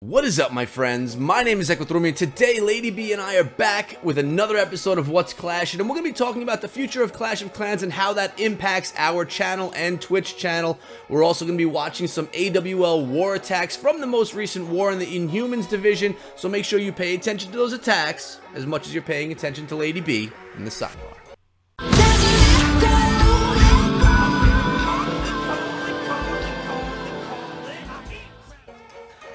What is up, my friends? My name is Echi, and today Lady B and I are back with another episode of What's Clashin', and we're going to be talking about the future of Clash of Clans and how that impacts our channel and Twitch channel. We're also going to be watching some AWL war attacks from the most recent war in the Inhumans division, so make sure you pay attention to those attacks as much as you're paying attention to Lady B in the sidebar.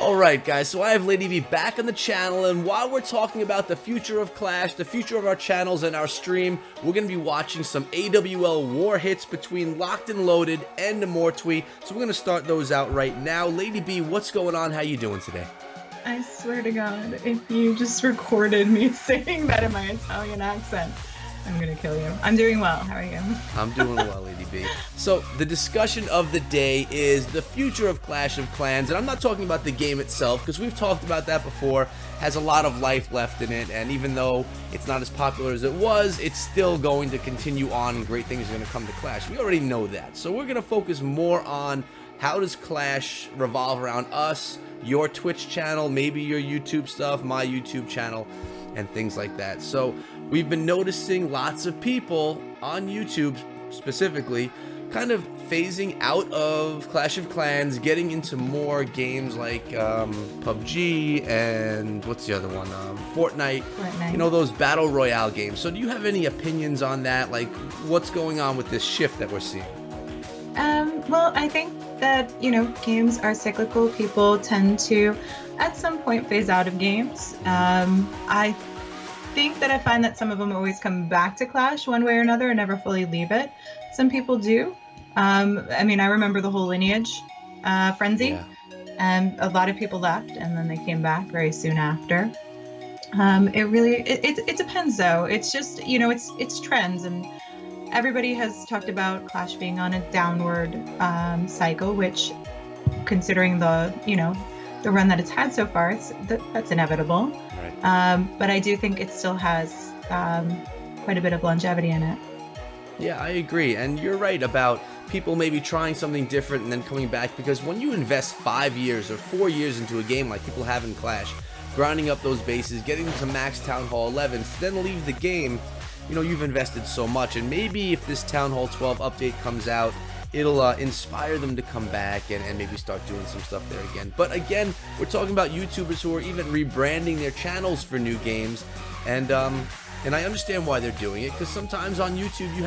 Alright guys, so I have Lady B back on the channel, and while we're talking about the future of Clash, the future of our channels and our stream, we're going to be watching some AWL war hits between Locked and Loaded and Immortui, so we're going to start those out right now. Lady B, what's going on? How you doing today? I swear to God, if you just recorded me saying that in my Italian accent, I'm gonna kill you. I'm doing well. How are you? I'm doing well, Lady B. So, the discussion of the day is the future of Clash of Clans, and I'm not talking about the game itself, because we've talked about that before. Has a lot of life left in it, and even though it's not as popular as it was, it's still going to continue on, and great things are going to come to Clash. We already know that. So, we're going to focus more on how does Clash revolve around us, your Twitch channel, maybe your YouTube stuff, my YouTube channel, and things like that. So we've been noticing lots of people on YouTube specifically kind of phasing out of Clash of Clans, getting into more games like PUBG and what's the other one, Fortnite, you know, those battle royale games. So do you have any opinions on that, like what's going on with this shift that we're seeing? Well, I think that, you know, games are cyclical. People tend to at some point phase out of games. I think that I find that some of them always come back to Clash one way or another and never fully leave it. Some people do. I mean, I remember the whole Lineage frenzy, and a lot of people left and then they came back very soon after. It depends though. It's just, you know, it's trends, and everybody has talked about Clash being on a downward cycle, which, considering the, you know, the run that it's had so far, that's inevitable. Right. But I do think it still has quite a bit of longevity in it. Yeah, I agree. And you're right about people maybe trying something different and then coming back, because when you invest 5 years or 4 years into a game like people have in Clash, grinding up those bases, getting to max Town Hall 11s, then leave the game, you know, you've invested so much. And maybe if this Town Hall 12 update comes out, it'll inspire them to come back and maybe start doing some stuff there again. But again, we're talking about YouTubers who are even rebranding their channels for new games, and I understand why they're doing it, because sometimes on YouTube you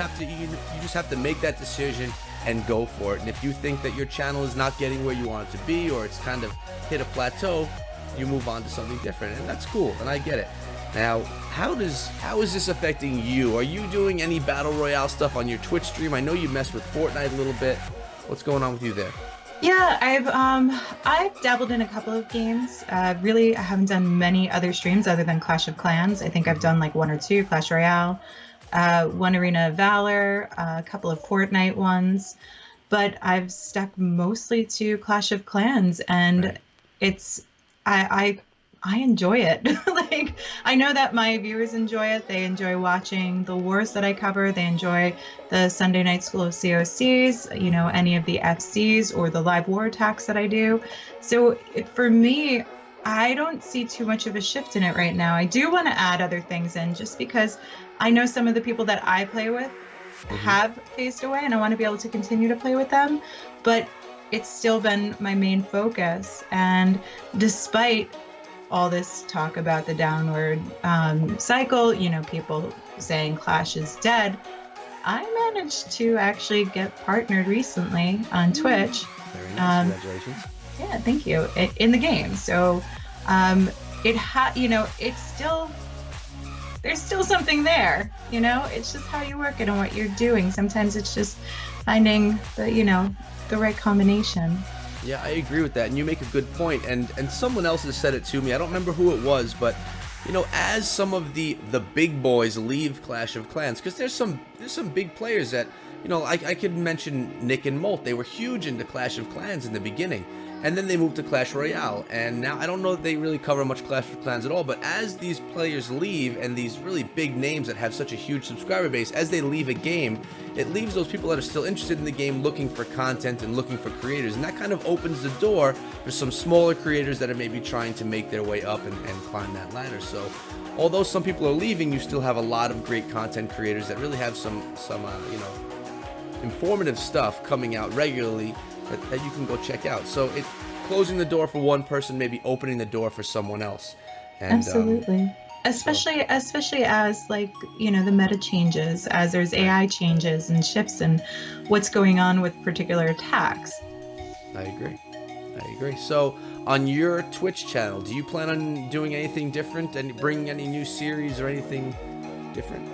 just have to make that decision and go for it. And if you think that your channel is not getting where you want it to be, or it's kind of hit a plateau, you move on to something different, and that's cool, and I get it. Now, how is this affecting you? Are you doing any battle royale stuff on your Twitch stream? I know you mess with Fortnite a little bit. What's going on with you there? Yeah, I've dabbled in a couple of games. Really, I haven't done many other streams other than Clash of Clans. I think I've done like 1 or 2 Clash Royale, one Arena of Valor, a couple of Fortnite ones, but I've stuck mostly to Clash of Clans, and right. I enjoy it. Like, I know that my viewers enjoy it. They enjoy watching the wars that I cover. They enjoy the Sunday Night School of COCs, you know, any of the FCs or the live war attacks that I do. So for me, I don't see too much of a shift in it right now. I do want to add other things in, just because I know some of the people that I play with have phased away, and I want to be able to continue to play with them. But it's still been my main focus. And despite all this talk about the downward cycle, you know, people saying Clash is dead, I managed to actually get partnered recently on Twitch. Very nice. Congratulations. Yeah, thank you. In the game. So you know, it's still, there's still something there, you know. It's just how you work it and what you're doing. Sometimes it's just finding the, you know, the right combination. Yeah, I agree with that, and you make a good point, and someone else has said it to me. I don't remember who it was, but you know, as some of the big boys leave Clash of Clans, because there's some big players that, you know, I could mention Nick and Molt. They were huge into Clash of Clans in the beginning, And then they moved to Clash Royale, and now I don't know that they really cover much Clash of Clans at all, but as these players leave, and these really big names that have such a huge subscriber base, as they leave a game, it leaves those people that are still interested in the game looking for content and looking for creators, and that kind of opens the door for some smaller creators that are maybe trying to make their way up and climb that ladder. So although some people are leaving, you still have a lot of great content creators that really have some informative stuff coming out regularly that you can go check out. So it closing the door for one person, maybe opening the door for someone else. And, Absolutely. Especially as like, the meta changes, as there's AI changes and shifts and what's going on with particular attacks. I agree. So on your Twitch channel, do you plan on doing anything different and bringing any new series or anything different?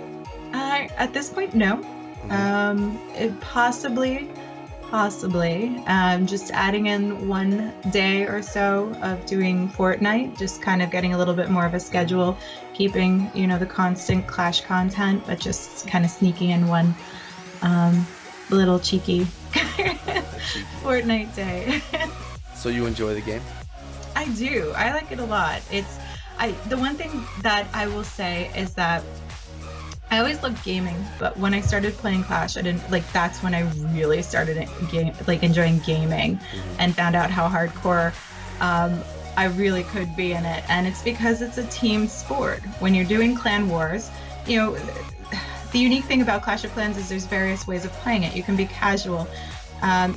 At this point, no. Possibly, just adding in one day or so of doing Fortnite, just kind of getting a little bit more of a schedule, keeping, the constant Clash content, but just kind of sneaking in one little cheeky Fortnite day. So you enjoy the game? I do. I like it a lot. The one thing that I will say is that I always loved gaming, but when I started playing Clash, that's when I really started enjoying gaming and found out how hardcore I really could be in it. And it's because it's a team sport. When you're doing clan wars, the unique thing about Clash of Clans is there's various ways of playing it. You can be casual,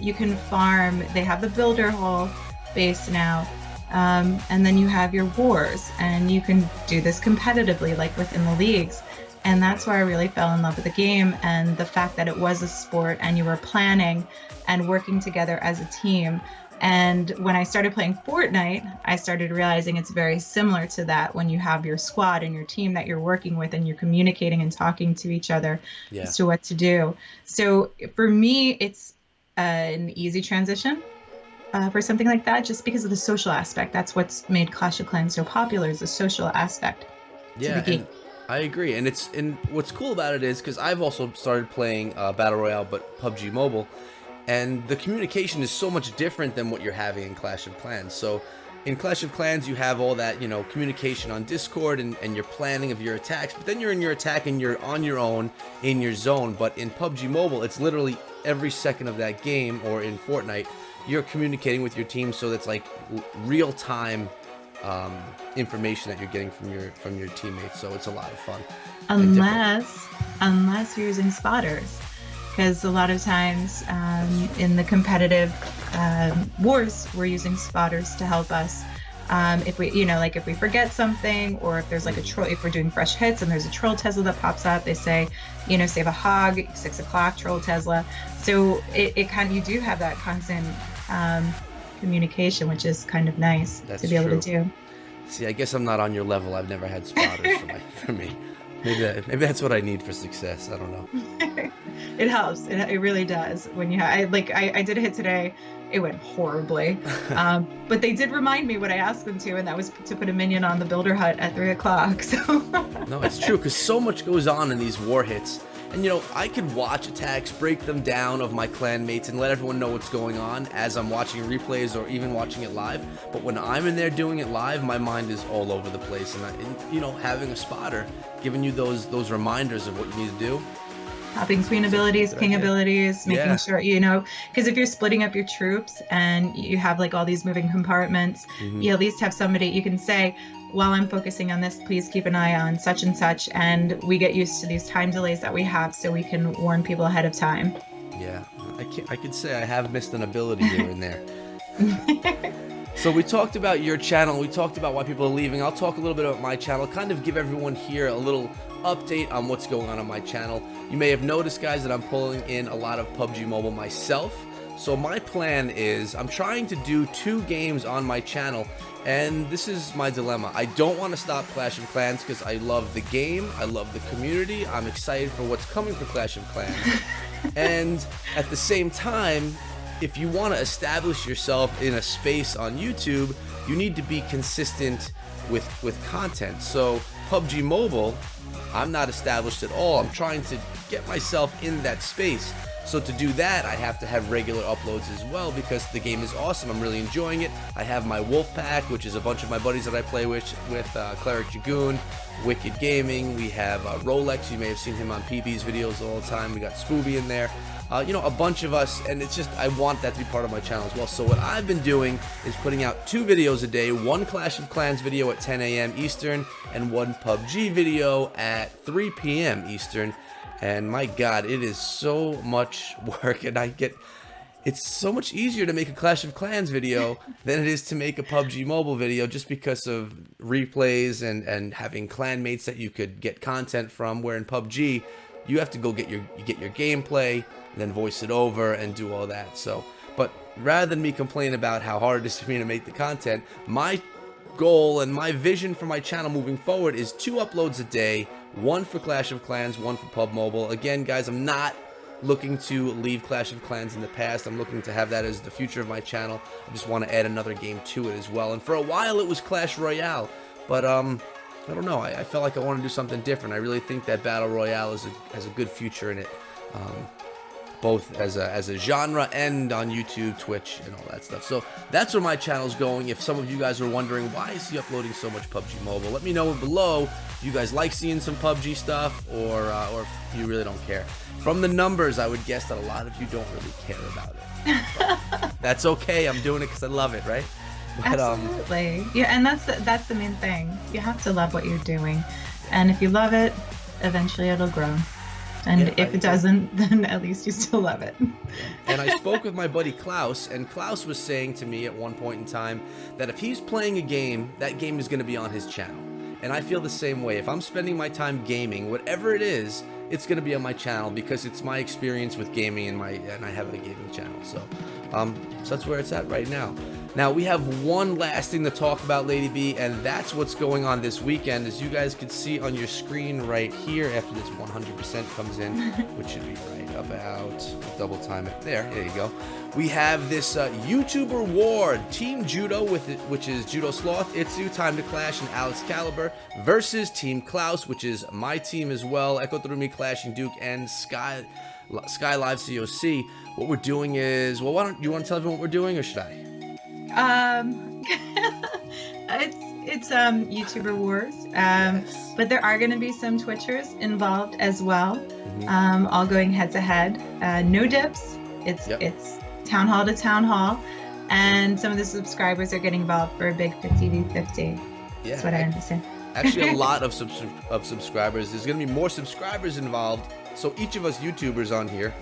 you can farm, they have the builder hall base now, and then you have your wars, and you can do this competitively, like within the leagues. And that's where I really fell in love with the game, and the fact that it was a sport and you were planning and working together as a team. And when I started playing Fortnite, I started realizing it's very similar to that, when you have your squad and your team that you're working with and you're communicating and talking to each other as to what to do. So for me, it's an easy transition for something like that, just because of the social aspect. That's what's made Clash of Clans so popular, is the social aspect to the game. I agree, and what's cool about it is, because I've also started playing Battle Royale, but PUBG Mobile, and the communication is so much different than what you're having in Clash of Clans. So in Clash of Clans, you have all that, communication on Discord and your planning of your attacks, but then you're in your attack and you're on your own in your zone. But in PUBG Mobile, it's literally every second of that game, or in Fortnite, you're communicating with your team, so that's like real-time information that you're getting from your teammates. So it's a lot of fun. Unless you're using spotters, because a lot of times in the competitive wars, we're using spotters to help us. If we, if we forget something, or if there's like a troll, if we're doing fresh hits and there's a troll Tesla that pops up, they say, save a hog, 6 o'clock, troll Tesla. So it kind of, you do have that constant communication, which is kind of nice to be able to do. See, I guess I'm not on your level. I've never had spotters for me. Maybe that's what I need for success. I don't know. It helps. It really does. When you have, I did a hit today. It went horribly, but they did remind me what I asked them to, and that was to put a minion on the builder hut at 3 o'clock. So no, it's true, because so much goes on in these war hits. And I could watch attacks, break them down of my clan mates, and let everyone know what's going on as I'm watching replays or even watching it live. But when I'm in there doing it live, my mind is all over the place. And having a spotter giving you those reminders of what you need to do. Hopping queen abilities, king abilities, making sure, because if you're splitting up your troops and you have like all these moving compartments, you at least have somebody you can say, while I'm focusing on this, please keep an eye on such and such, and we get used to these time delays that we have, so we can warn people ahead of time. Yeah, I could say I have missed an ability here and there. So we talked about your channel, we talked about why people are leaving. I'll talk a little bit about my channel, kind of give everyone here a little update on what's going on my channel. You may have noticed, guys, that I'm pulling in a lot of PUBG Mobile myself. So my plan is, I'm trying to do 2 games on my channel, and this is my dilemma. I don't want to stop Clash of Clans because I love the game, I love the community, I'm excited for what's coming for Clash of Clans. And at the same time, if you want to establish yourself in a space on YouTube, you need to be consistent with content. So PUBG Mobile, I'm not established at all. I'm trying to get myself in that space. So to do that, I have to have regular uploads as well, because the game is awesome. I'm really enjoying it. I have my Wolf Pack, which is a bunch of my buddies that I play with Cleric Dragoon, Wicked Gaming. We have Rolex. You may have seen him on PB's videos all the time. We got Scooby in there. You know, a bunch of us, and it's just, I want that to be part of my channel as well. So what I've been doing is putting out 2 videos a day, one Clash of Clans video at 10 a.m. Eastern, and one PUBG video at 3 p.m. Eastern. And my God, it is so much work, and it's so much easier to make a Clash of Clans video than it is to make a PUBG mobile video, just because of replays and having clan mates that you could get content from, where in PUBG, you have to go get your gameplay, and then voice it over and do all that. So, but rather than me complain about how hard it is for me to make the content, my goal and my vision for my channel moving forward is 2 uploads a day, one for Clash of Clans, one for Pub Mobile. Again, guys, I'm not looking to leave Clash of Clans in the past. I'm looking to have that as the future of my channel. I just want to add another game to it as well. And for a while it was Clash Royale, but I don't know, I felt like I want to do something different. I really think that Battle Royale has a good future in it, both as a genre and on YouTube, Twitch, and all that stuff. So that's where my channel's going. If some of you guys are wondering, why is he uploading so much PUBG Mobile, let me know below if you guys like seeing some PUBG stuff, or if you really don't care. From the numbers, I would guess that a lot of you don't really care about it. But that's okay. I'm doing it because I love it, right? But, absolutely. Yeah, and that's the main thing. You have to love what you're doing, and if you love it, eventually it'll grow. And yeah, if it doesn't, then at least you still love it. And I spoke with my buddy Klaus, and Klaus was saying to me at one point in time that if he's playing a game, that game is going to be on his channel. And I feel the same way. If I'm spending my time gaming, whatever it is, it's going to be on my channel, because it's my experience with gaming, and I have a gaming channel. So that's where it's at right now. Now, we have one last thing to talk about, Lady B, and that's what's going on this weekend. As you guys can see on your screen right here, after this 100% comes in, which should be right about, double time it, there you go. We have this YouTuber war, Team Judo, which is Judo Sloth, Itzu, Time to Clash, and Alex Caliber, versus Team Klaus, which is my team as well, Echo Through Clashing Duke, and Sky Live COC. What we're doing is, well, why don't you want to tell everyone what we're doing, or should I? It's YouTuber wars, yes. But there are going to be some Twitchers involved as well, all going head to head. No dips. It's town hall to town hall, and some of the subscribers are getting involved for a big 50v50. Yeah, that's what I understand. Actually, a lot of subscribers. There's going to be more subscribers involved. So each of us YouTubers on here,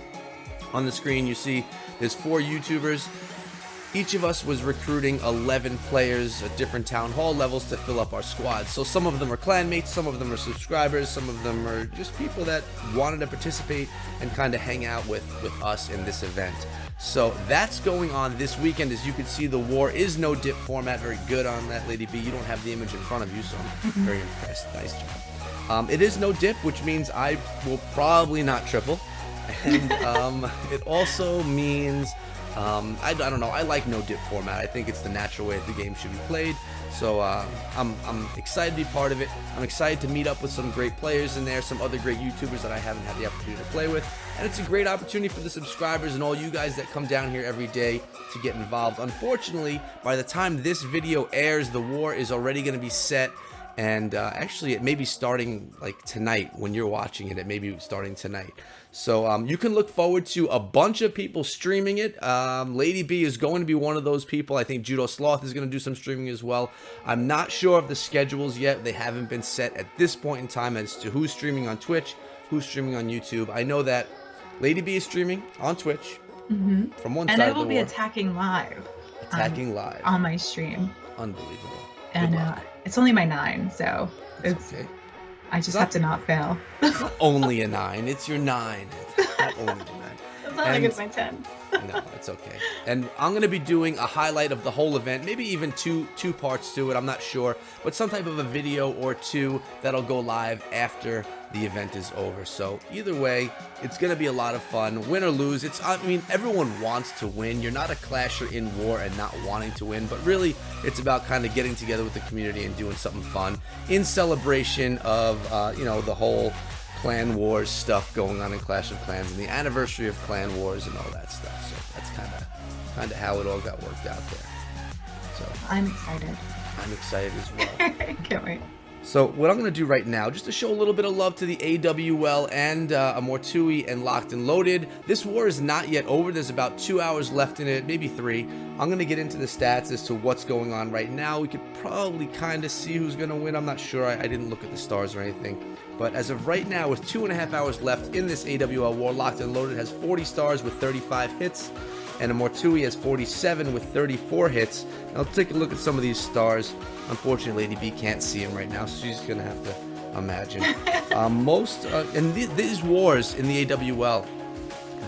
on the screen, you see there's 4 YouTubers. Each of us was recruiting 11 players at different town hall levels to fill up our squad. So some of them are clanmates, some of them are subscribers, some of them are just people that wanted to participate and kind of hang out with us in this event. So that's going on this weekend. As you can see, the war is no dip format. Very good on that, Lady B. You don't have the image in front of you, so I'm very impressed. Nice job. It is no dip, which means I will probably not triple. And it also means... I don't know, I like no dip format. I think it's the natural way that the game should be played. So I'm excited to be part of it. I'm excited to meet up with some great players in there, some other great YouTubers that I haven't had the opportunity to play with. And it's a great opportunity for the subscribers and all you guys that come down here every day to get involved. Unfortunately, by the time this video airs, the war is already going to be set. And actually, it may be starting like tonight. When you're watching it, it may be starting tonight. So you can look forward to a bunch of people streaming it. Lady B is going to be one of those people. I think Judo Sloth is going to do some streaming as well. I'm not sure of the schedules yet. They haven't been set at this point in time as to who's streaming on Twitch, who's streaming on YouTube. I know that Lady B is streaming on Twitch from one side of the war. And I will be attacking live. Live. On my stream. Unbelievable. And it's only my 9, so it's okay. I just have to not fail. It's not only a 9, it's your 9. It's not only a 9. It's not like it's my 10. No, it's okay. And I'm going to be doing a highlight of the whole event, maybe even two parts to it, I'm not sure, but some type of a video or 2 that'll go live after the event is over. So either way, it's going to be a lot of fun. Win or lose, I mean, everyone wants to win. You're not a clasher in war and not wanting to win, but really it's about kind of getting together with the community and doing something fun in celebration of, you know, the whole Clan Wars stuff going on in Clash of Clans and the anniversary of Clan Wars and all that stuff. So that's kind of how it all got worked out there. So I'm excited. I'm excited as well. Can't wait. So what I'm going to do right now, just to show a little bit of love to the AWL and Amortui and Locked and Loaded. This war is not yet over. There's about 2 hours left in it, maybe 3. I'm going to get into the stats as to what's going on right now. We could probably kind of see who's going to win. I'm not sure. I didn't look at the stars or anything. But as of right now, with 2.5 hours left in this AWL war, Locked and Loaded has 40 stars with 35 hits. And Amortui has 47 with 34 hits. Now, let's take a look at some of these stars. Unfortunately, Lady B can't see him right now, so she's going to have to imagine. These wars in the AWL,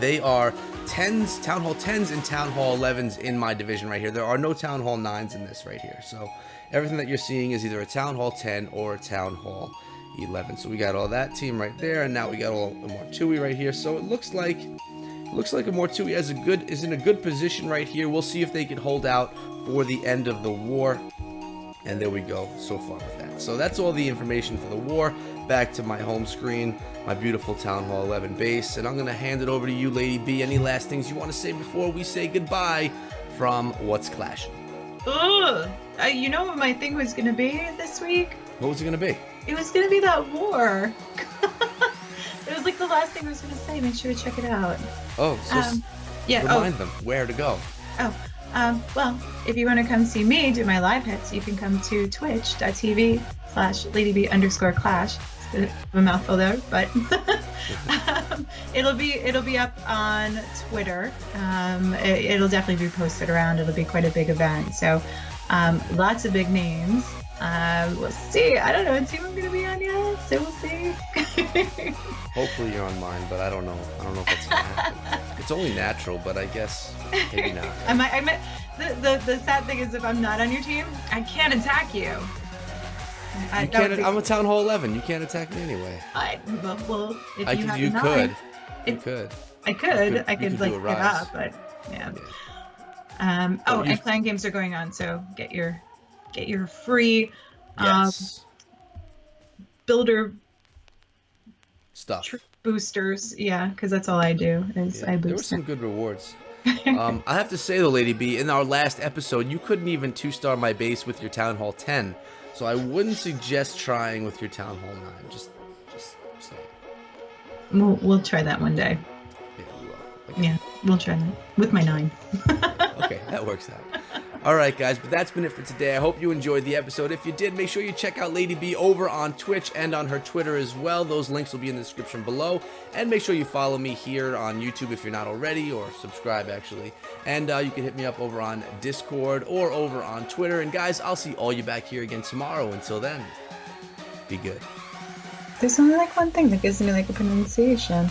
they are 10s, Town Hall 10s and Town Hall 11s in my division right here. There are no Town Hall 9s in this right here. So everything that you're seeing is either a Town Hall 10 or a Town Hall 11. So we got all that team right there, and now we got all Amortui right here. So it looks like Amortui is in a good position right here. We'll see if they can hold out for the end of the war. And there we go so far with that. So that's all the information for the war. Back to my home screen, my beautiful Town Hall 11 base. And I'm going to hand it over to you, Lady B. Any last things you want to say before we say goodbye from What's Clashin'? Ugh. You know what my thing was going to be this week? What was it going to be? It was going to be that war. It was like the last thing I was going to say. Make sure to check it out. Oh, so remind them where to go. Well, if you want to come see me do my live hits, you can come to twitch.tv/LadyB_Clash. It's a bit of a mouthful there, but it'll be up on Twitter. It'll definitely be posted around. It'll be quite a big event. So lots of big names. We'll see. I don't know what team I'm gonna be on yet, so we'll see. Hopefully you're on mine, but I don't know. I don't know if that's gonna happen. It's only natural, but I guess maybe not. The sad thing is, if I'm not on your team, I can't attack you. I'm a Town Hall 11. You can't attack me anyway. Well, if you have you nine, could. I could like pick up, but yeah. And clan games are going on, so get your free builder stuff boosters, because that's all I do is I boost. There were some good rewards. I have to say though, Lady B, in our last episode, you couldn't even 2-star my base with your Town Hall 10, so I wouldn't suggest trying with your Town Hall 9. Just saying. We'll try that one day. Yeah, we will. Okay. Yeah, we'll try that with my 9. Okay, that works out. Alright guys, but that's been it for today. I hope you enjoyed the episode. If you did, make sure you check out Lady B over on Twitch and on her Twitter as well. Those links will be in the description below. And make sure you follow me here on YouTube if you're not already, or subscribe actually. And you can hit me up over on Discord or over on Twitter. And guys, I'll see all you back here again tomorrow. Until then, be good. There's only like one thing that gives me like a pronunciation.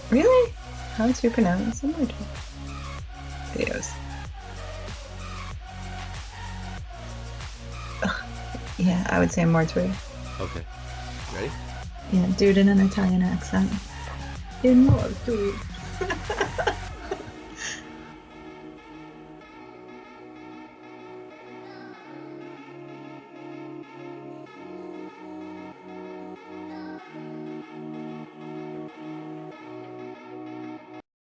Really? How to pronounce videos? Yeah, I would say Amortui. Okay. Ready? Yeah, do it in an Italian accent. Amortui.